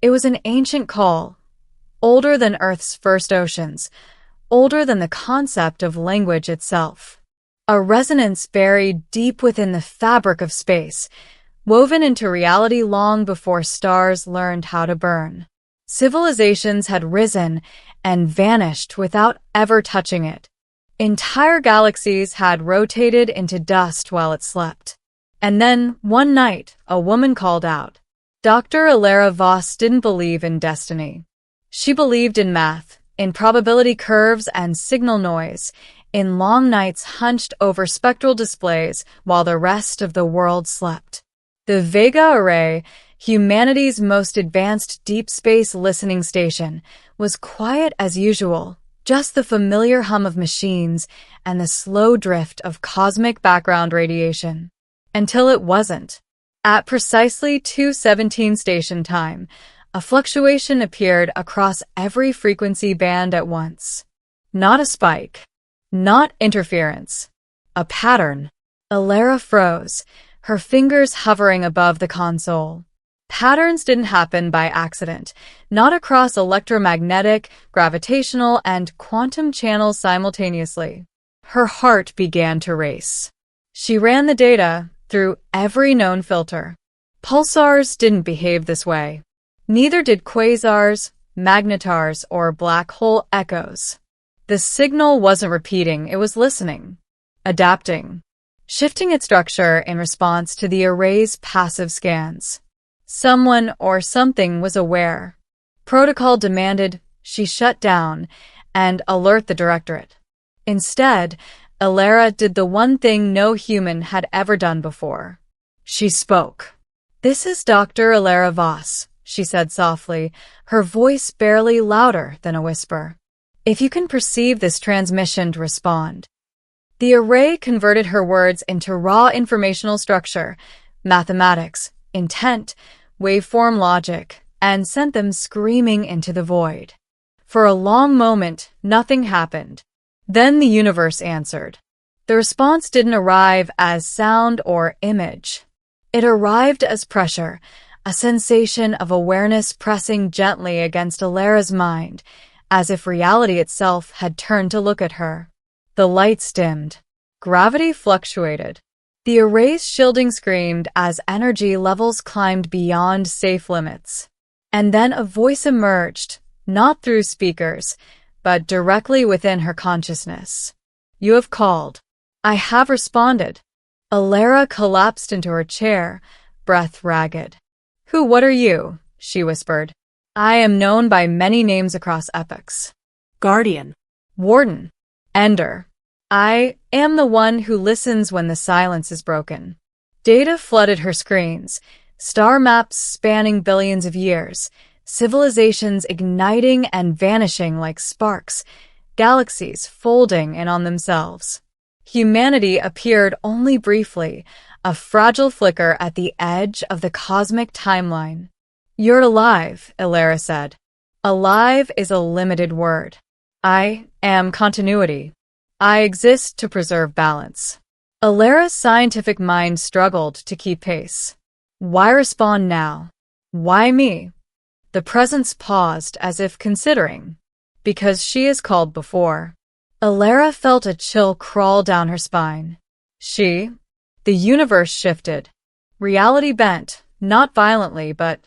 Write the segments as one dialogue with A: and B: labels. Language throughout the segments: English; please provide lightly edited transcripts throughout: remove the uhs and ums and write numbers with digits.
A: It was an ancient call, older than Earth's first oceans, older than the concept of language itself. A resonance buried deep within the fabric of space, woven into reality long before stars learned how to burn. Civilizations had risen and vanished without ever touching it. Entire galaxies had rotated into dust while it slept. And then, one night, a woman called out. Dr. Alara Voss didn't believe in destiny. She believed in math, in probability curves and signal noise, in long nights hunched over spectral displays while the rest of the world slept. The Vega Array, humanity's most advanced deep space listening station, was quiet as usual, just the familiar hum of machines and the slow drift of cosmic background radiation. Until it wasn't. At precisely 2:17 station time, a fluctuation appeared across every frequency band at once. Not a spike. Not interference. A pattern. Alara froze, her fingers hovering above the console. Patterns didn't happen by accident, not across electromagnetic, gravitational, and quantum channels simultaneously. Her heart began to race. She ran the data through every known filter. Pulsars didn't behave this way. Neither did quasars, magnetars, or black hole echoes. The signal wasn't repeating, it was listening, adapting, shifting its structure in response to the array's passive scans. Someone or something was aware. Protocol demanded she shut down and alert the directorate. Instead, Alara did the one thing no human had ever done before. She spoke. "This is Dr. Alara Voss," she said softly, her voice barely louder than a whisper. "If you can perceive this transmission to respond." The array converted her words into raw informational structure, mathematics, intent, waveform logic, and sent them screaming into the void. For a long moment, nothing happened. Then the universe answered. The response didn't arrive as sound or image. It arrived as pressure, a sensation of awareness pressing gently against Alara's mind, as if reality itself had turned to look at her. The lights dimmed. Gravity fluctuated. The array's shielding screamed as energy levels climbed beyond safe limits. And then a voice emerged, not through speakers, but directly within her consciousness. "You have called. I have responded." Alara collapsed into her chair, breath ragged. What are you?" she whispered. "I am known by many names across epochs. Guardian. Warden. Ender. I am the one who listens when the silence is broken." Data flooded her screens, star maps spanning billions of years, civilizations igniting and vanishing like sparks, galaxies folding in on themselves. Humanity appeared only briefly, a fragile flicker at the edge of the cosmic timeline. "You're alive," Alara said. "Alive is a limited word. I am continuity. I exist to preserve balance." Alara's scientific mind struggled to keep pace. Why respond now? Why me? The presence paused as if considering. Because she has called before. Alara felt a chill crawl down her spine. The universe shifted. Reality bent, not violently, but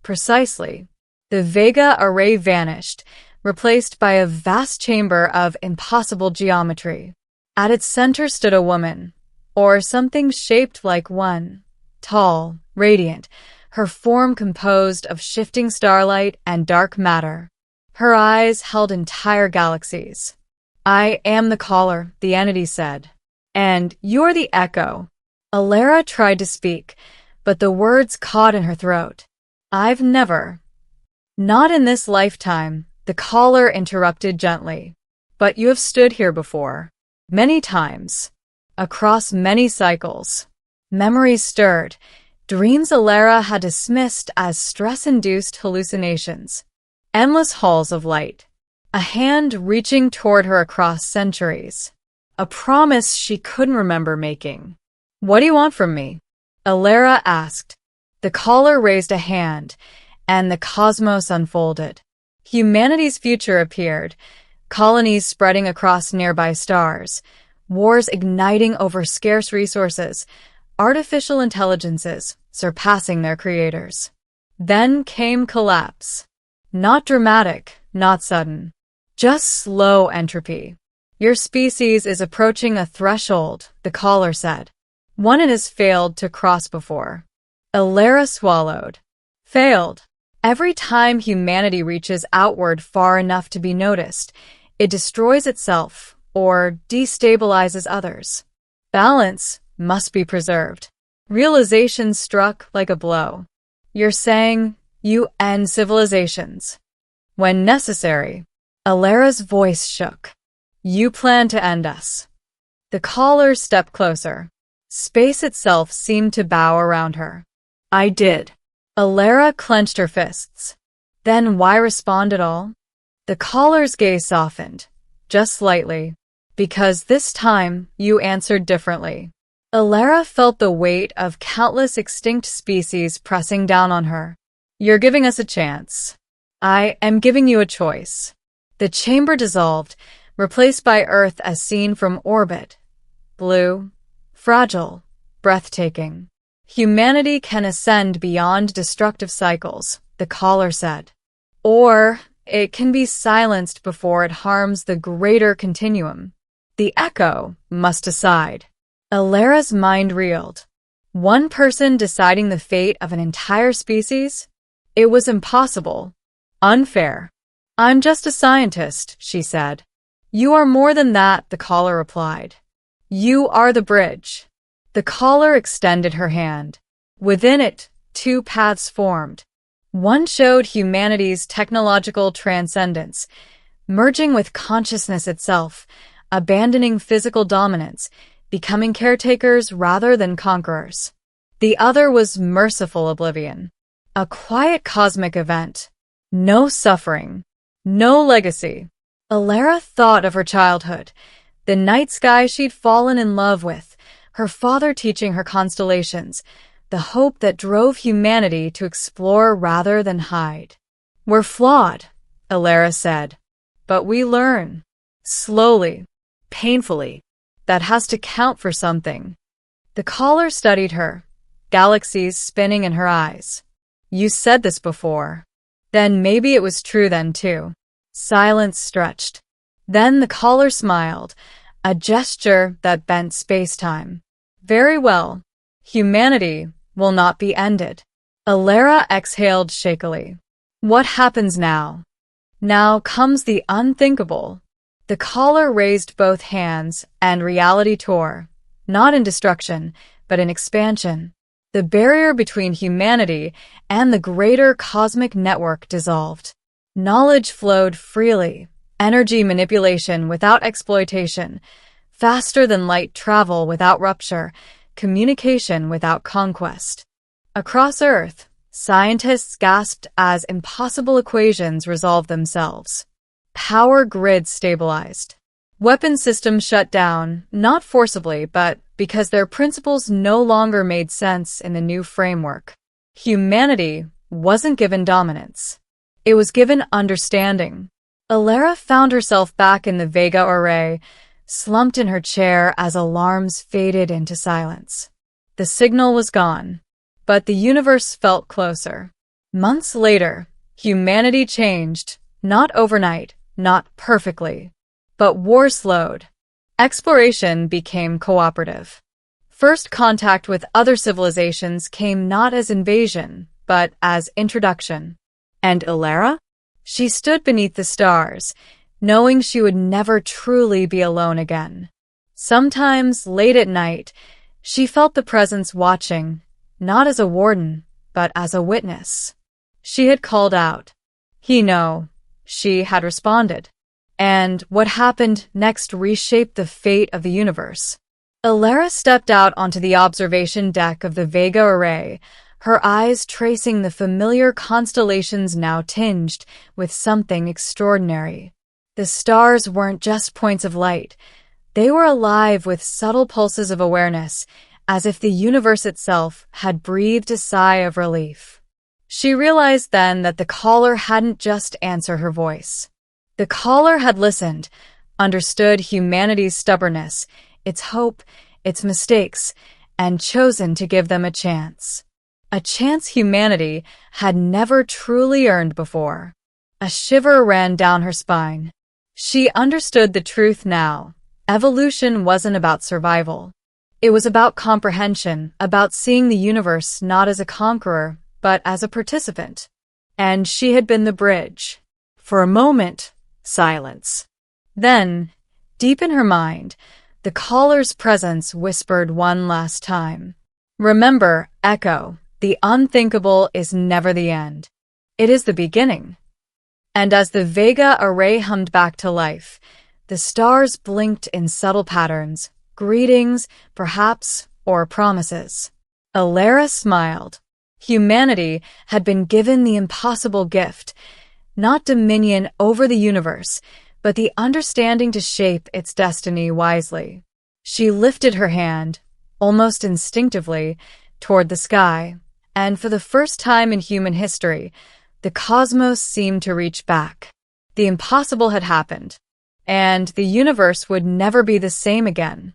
A: precisely. The Vega Array vanished, replaced by a vast chamber of impossible geometry. At its center stood a woman, or something shaped like one, tall, radiant, her form composed of shifting starlight and dark matter. Her eyes held entire galaxies. "I am the caller," the entity said. "And you're the echo." Alara tried to speak, but the words caught in her throat. "I've never." "Not in this lifetime," the caller interrupted gently. "But you have stood here before. Many times. Across many cycles." Memories stirred. Dreams Alara had dismissed as stress-induced hallucinations. Endless halls of light. A hand reaching toward her across centuries. A promise she couldn't remember making. "What do you want from me?" Alara asked. The caller raised a hand, and the cosmos unfolded. Humanity's future appeared, colonies spreading across nearby stars, wars igniting over scarce resources, artificial intelligences surpassing their creators. Then came collapse. Not dramatic, not sudden. Just slow entropy. Your species is approaching a threshold, the caller said. One it has failed to cross before. Elara swallowed. Failed. Every time humanity reaches outward far enough to be noticed, it destroys itself or destabilizes others. Balance must be preserved. Realization struck like a blow. You're saying you end civilizations. When necessary. Elara's voice shook. You plan to end us. The caller stepped closer. Space itself seemed to bow around her. I did. Elara clenched her fists. Then why respond at all? The caller's gaze softened, just slightly. Because this time you answered differently. Elara felt the weight of countless extinct species pressing down on her. You're giving us a chance. I am giving you a choice. The chamber dissolved, replaced by Earth as seen from orbit. Blue, fragile, breathtaking. Humanity can ascend beyond destructive cycles, the caller said. Or it can be silenced before it harms the greater continuum. The echo must decide. Elara's mind reeled. One person deciding the fate of an entire species? It was impossible. Unfair. I'm just a scientist, she said. You are more than that, the caller replied. You are the bridge. The caller extended her hand. Within it, two paths formed. One showed humanity's technological transcendence, merging with consciousness itself, abandoning physical dominance, becoming caretakers rather than conquerors. The other was merciful oblivion. A quiet cosmic event. No suffering. No legacy. Elara thought of her childhood, the night sky she'd fallen in love with, her father teaching her constellations, the hope that drove humanity to explore rather than hide. We're flawed, Elara said, but we learn. Slowly, painfully. That has to count for something. The caller studied her, galaxies spinning in her eyes. You said this before. Then maybe it was true then too. Silence stretched. Then the caller smiled, a gesture that bent space-time. Very well. Humanity will not be ended. Elara exhaled shakily. What happens now? Now comes the unthinkable. The caller raised both hands, and reality tore, not in destruction, but in expansion. The barrier between humanity and the greater cosmic network dissolved. Knowledge flowed freely, energy manipulation without exploitation, faster than light travel without rupture, communication without conquest. Across Earth, scientists gasped as impossible equations resolved themselves. Power grids stabilized. Weapon systems shut down, not forcibly, but because their principles no longer made sense in the new framework. Humanity wasn't given dominance. It was given understanding. Elara found herself back in the Vega Array, slumped in her chair as alarms faded into silence. The signal was gone, but the universe felt closer. Months later, humanity changed, not overnight, not perfectly. But war slowed. Exploration became cooperative. First contact with other civilizations came not as invasion, but as introduction. And Elara? She stood beneath the stars, knowing she would never truly be alone again. Sometimes, late at night, she felt the presence watching, not as a warden, but as a witness. She had called out. He no. She had responded. And what happened next reshaped the fate of the universe. Elara stepped out onto the observation deck of the Vega Array, her eyes tracing the familiar constellations now tinged with something extraordinary. The stars weren't just points of light. They were alive with subtle pulses of awareness, as if the universe itself had breathed a sigh of relief. She realized then that the caller hadn't just answered her voice. The caller had listened, understood humanity's stubbornness, its hope, its mistakes, and chosen to give them a chance. A chance humanity had never truly earned before. A shiver ran down her spine. She understood the truth now. Evolution wasn't about survival. It was about comprehension, about seeing the universe not as a conqueror, but as a participant. And she had been the bridge. For a moment, silence. Then, deep in her mind, the caller's presence whispered one last time. Remember, Echo, the unthinkable is never the end. It is the beginning. And as the Vega array hummed back to life, the stars blinked in subtle patterns, greetings, perhaps, or promises. Alara smiled. Humanity had been given the impossible gift, not dominion over the universe, but the understanding to shape its destiny wisely. She lifted her hand, almost instinctively, toward the sky, and for the first time in human history, the cosmos seemed to reach back. The impossible had happened, and the universe would never be the same again.